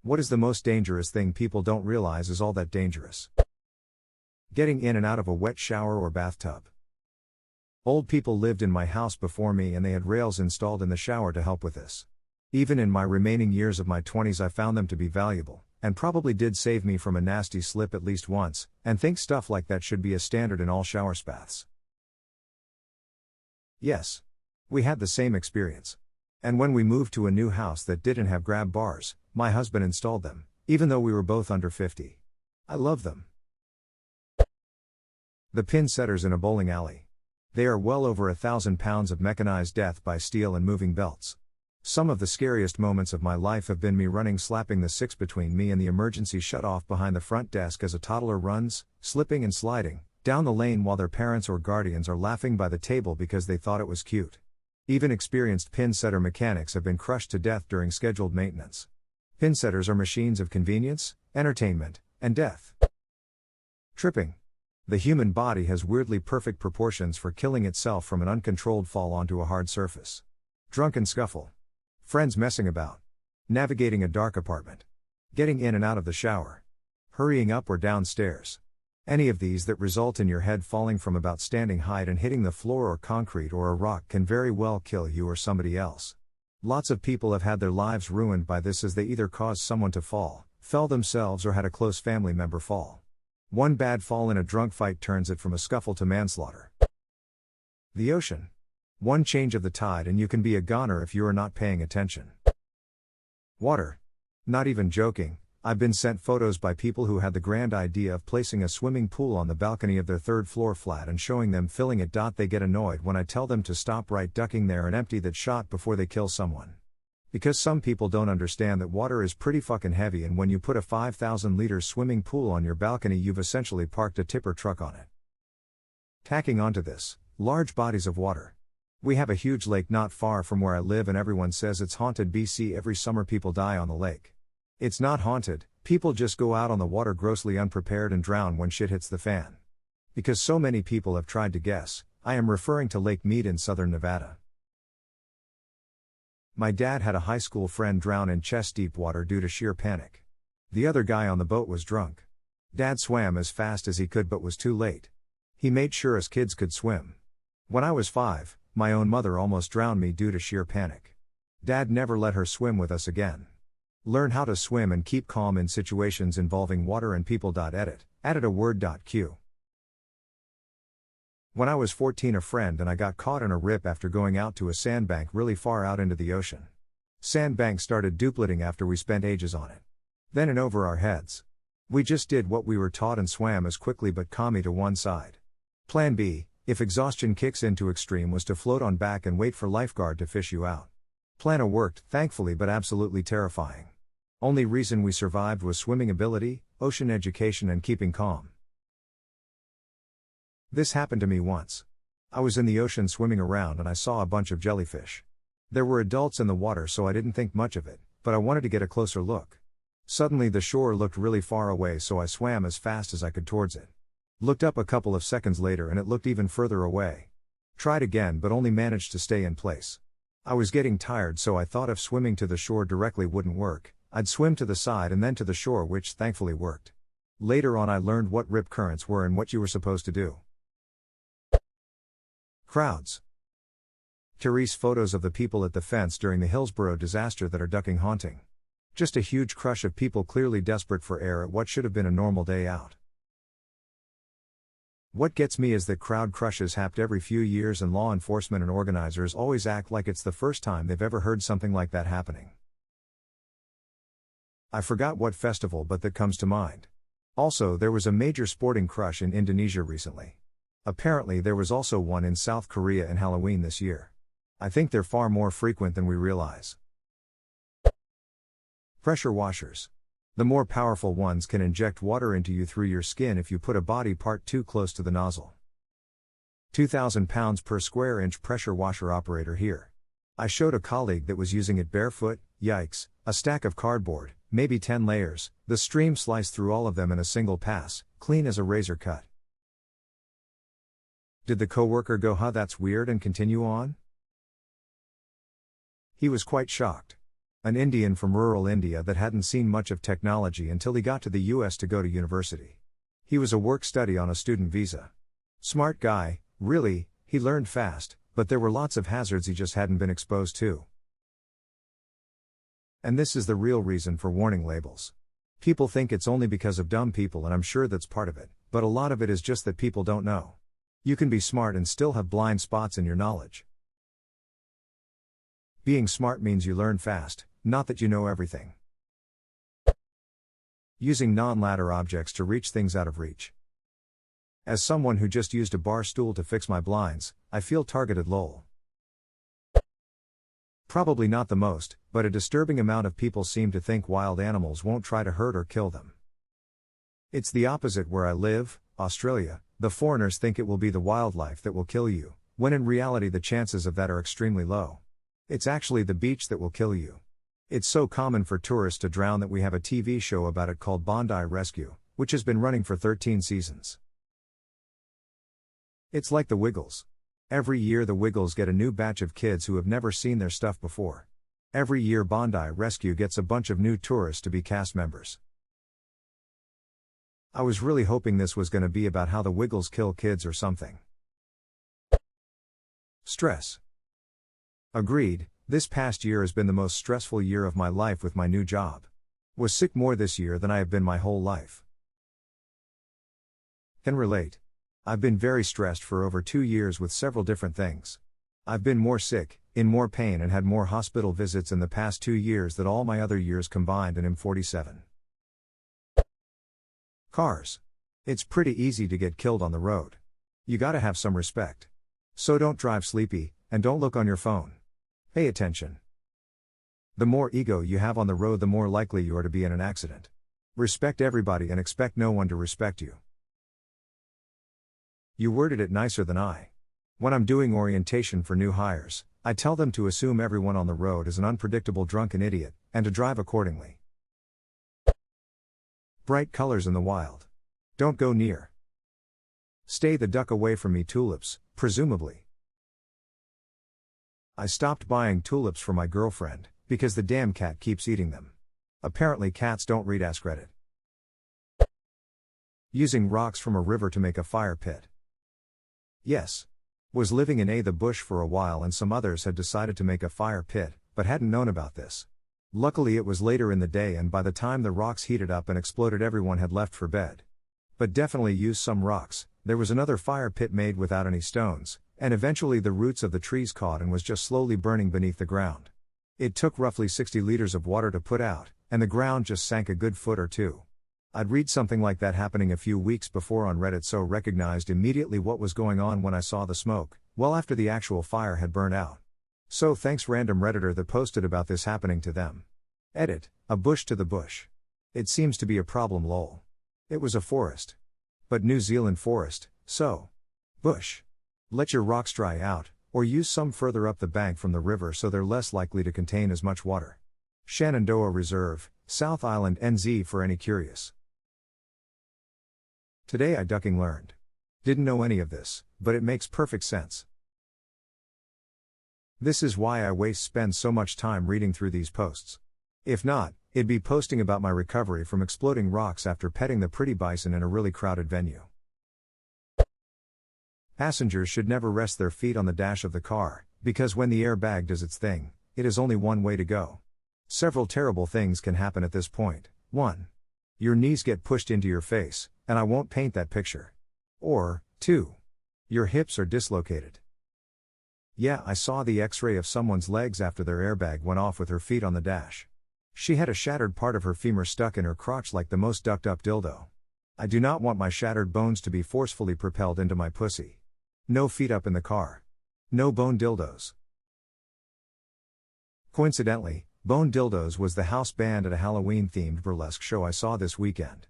What is the most dangerous thing people don't realize is all that dangerous? Getting in and out of a wet shower or bathtub. Old people lived in my house before me and they had rails installed in the shower to help with this. Even in my remaining years of my 20s I found them to be valuable, and probably did save me from a nasty slip at least once, and think stuff like that should be a standard in all shower baths. Yes. We had the same experience. And when we moved to a new house that didn't have grab bars, my husband installed them, even though we were both under 50. I love them. The pin setters in a bowling alley. They are well over 1,000 pounds of mechanized death by steel and moving belts. Some of the scariest moments of my life have been me running slapping the six between me and the emergency shutoff behind the front desk as a toddler runs, slipping and sliding, down the lane while their parents or guardians are laughing by the table because they thought it was cute. Even experienced pin setter mechanics have been crushed to death during scheduled maintenance. Pin setters are machines of convenience, entertainment, and death. Tripping. The human body has weirdly perfect proportions for killing itself from an uncontrolled fall onto a hard surface. Drunken scuffle. Friends messing about. Navigating a dark apartment. Getting in and out of the shower. Hurrying up or down stairs. Any of these that result in your head falling from about standing height and hitting the floor or concrete or a rock can very well kill you or somebody else. Lots of people have had their lives ruined by this as they either caused someone to fall, fell themselves or had a close family member fall. One bad fall in a drunk fight turns it from a scuffle to manslaughter. The ocean. One change of the tide and you can be a goner if you are not paying attention. Water. Not even joking, I've been sent photos by people who had the grand idea of placing a swimming pool on the balcony of their third floor flat and showing them filling it. They get annoyed when I tell them to stop right ducking there and empty that shot before they kill someone. Because some people don't understand that water is pretty fucking heavy, and when you put a 5,000-liter swimming pool on your balcony you've essentially parked a tipper truck on it. Tacking onto this, large bodies of water. We have a huge lake not far from where I live and everyone says it's haunted. BC every summer people die on the lake. It's not haunted, people just go out on the water grossly unprepared and drown when shit hits the fan. Because so many people have tried to guess, I am referring to Lake Mead in southern Nevada. My dad had a high school friend drown in chest-deep water due to sheer panic. The other guy on the boat was drunk. Dad swam as fast as he could but was too late. He made sure us kids could swim. When I was 5, my own mother almost drowned me due to sheer panic. Dad never let her swim with us again. Learn how to swim and keep calm in situations involving water and people. Edit a word.q. When I was 14, a friend and I got caught in a rip after going out to a sandbank really far out into the ocean. Sandbank started duplicating after we spent ages on it. Then in over our heads. We just did what we were taught and swam as quickly but calmly to one side. Plan B, if exhaustion kicks in to extreme, was to float on back and wait for lifeguard to fish you out. Plan A worked, thankfully, but absolutely terrifying. Only reason we survived was swimming ability, ocean education and keeping calm. This happened to me once. I was in the ocean swimming around and I saw a bunch of jellyfish. There were adults in the water so I didn't think much of it, but I wanted to get a closer look. Suddenly the shore looked really far away so I swam as fast as I could towards it. Looked up a couple of seconds later and it looked even further away. Tried again but only managed to stay in place. I was getting tired so I thought if swimming to the shore directly wouldn't work, I'd swim to the side and then to the shore, which thankfully worked. Later on I learned what rip currents were and what you were supposed to do. Crowds. Therese photos of the people at the fence during the Hillsborough disaster that are ducking haunting. Just a huge crush of people clearly desperate for air at what should have been a normal day out. What gets me is that crowd crushes happen every few years and law enforcement and organizers always act like it's the first time they've ever heard something like that happening. I forgot what festival but that comes to mind. Also, there was a major sporting crush in Indonesia recently. Apparently there was also one in South Korea in Halloween this year. I think they're far more frequent than we realize. Pressure washers. The more powerful ones can inject water into you through your skin if you put a body part too close to the nozzle. 2,000 pounds per square inch pressure washer operator here. I showed a colleague that was using it barefoot. Yikes, a stack of cardboard, maybe 10 layers, the stream sliced through all of them in a single pass, clean as a razor cut. Did the coworker go, "Huh, that's weird," and continue on? He was quite shocked. An Indian from rural India that hadn't seen much of technology until he got to the US to go to university. He was a work-study on a student visa. Smart guy, really, he learned fast, but there were lots of hazards he just hadn't been exposed to. And this is the real reason for warning labels. People think it's only because of dumb people, and I'm sure that's part of it, but a lot of it is just that people don't know. You can be smart and still have blind spots in your knowledge. Being smart means you learn fast, not that you know everything. Using non-ladder objects to reach things out of reach. As someone who just used a bar stool to fix my blinds, I feel targeted lol. Probably not the most, but a disturbing amount of people seem to think wild animals won't try to hurt or kill them. It's the opposite where I live, Australia. The foreigners think it will be the wildlife that will kill you, when in reality the chances of that are extremely low. It's actually the beach that will kill you. It's so common for tourists to drown that we have a TV show about it called Bondi Rescue, which has been running for 13 seasons. It's like the Wiggles. Every year the Wiggles get a new batch of kids who have never seen their stuff before. Every year Bondi Rescue gets a bunch of new tourists to be cast members. I was really hoping this was going to be about how the Wiggles kill kids or something. Stress. Agreed, this past year has been the most stressful year of my life with my new job. Was sick more this year than I have been my whole life. Can relate. I've been very stressed for over 2 years with several different things. I've been more sick, in more pain, and had more hospital visits in the past 2 years than all my other years combined, and I'm 47. Cars. It's pretty easy to get killed on the road. You gotta have some respect. So don't drive sleepy, and don't look on your phone. Pay attention. The more ego you have on the road, the more likely you are to be in an accident. Respect everybody and expect no one to respect you. You worded it nicer than I. When I'm doing orientation for new hires, I tell them to assume everyone on the road is an unpredictable drunken idiot, and to drive accordingly. Bright colors in the wild. Don't go near. Stay the duck away from me, tulips, presumably. I stopped buying tulips for my girlfriend, because the damn cat keeps eating them. Apparently cats don't read AskReddit. Using rocks from a river to make a fire pit. Yes. Was living in the bush for a while, and some others had decided to make a fire pit, but hadn't known about this. Luckily it was later in the day, and by the time the rocks heated up and exploded everyone had left for bed. But definitely use some rocks. There was another fire pit made without any stones, and eventually the roots of the trees caught and was just slowly burning beneath the ground. It took roughly 60 liters of water to put out, and the ground just sank a good foot or two. I'd read something like that happening a few weeks before on Reddit, so recognized immediately what was going on when I saw the smoke, well after the actual fire had burned out. So thanks random Redditor that posted about this happening to them. Edit, a bush to the bush. It seems to be a problem lol. It was a forest. But New Zealand forest, so. Bush. Let your rocks dry out, or use some further up the bank from the river so they're less likely to contain as much water. Shenandoah Reserve, South Island NZ for any curious. Today I ducking learned. Didn't know any of this, but it makes perfect sense. This is why I spend so much time reading through these posts. If not, it'd be posting about my recovery from exploding rocks after petting the pretty bison in a really crowded venue. Passengers should never rest their feet on the dash of the car, because when the airbag does its thing, it is only one way to go. Several terrible things can happen at this point. 1. Your knees get pushed into your face, and I won't paint that picture. Or, 2. Your hips are dislocated. Yeah, I saw the X-ray of someone's legs after their airbag went off with her feet on the dash. She had a shattered part of her femur stuck in her crotch like the most ducked up dildo. I do not want my shattered bones to be forcefully propelled into my pussy. No feet up in the car. No bone dildos. Coincidentally, Bone Dildos was the house band at a Halloween-themed burlesque show I saw this weekend.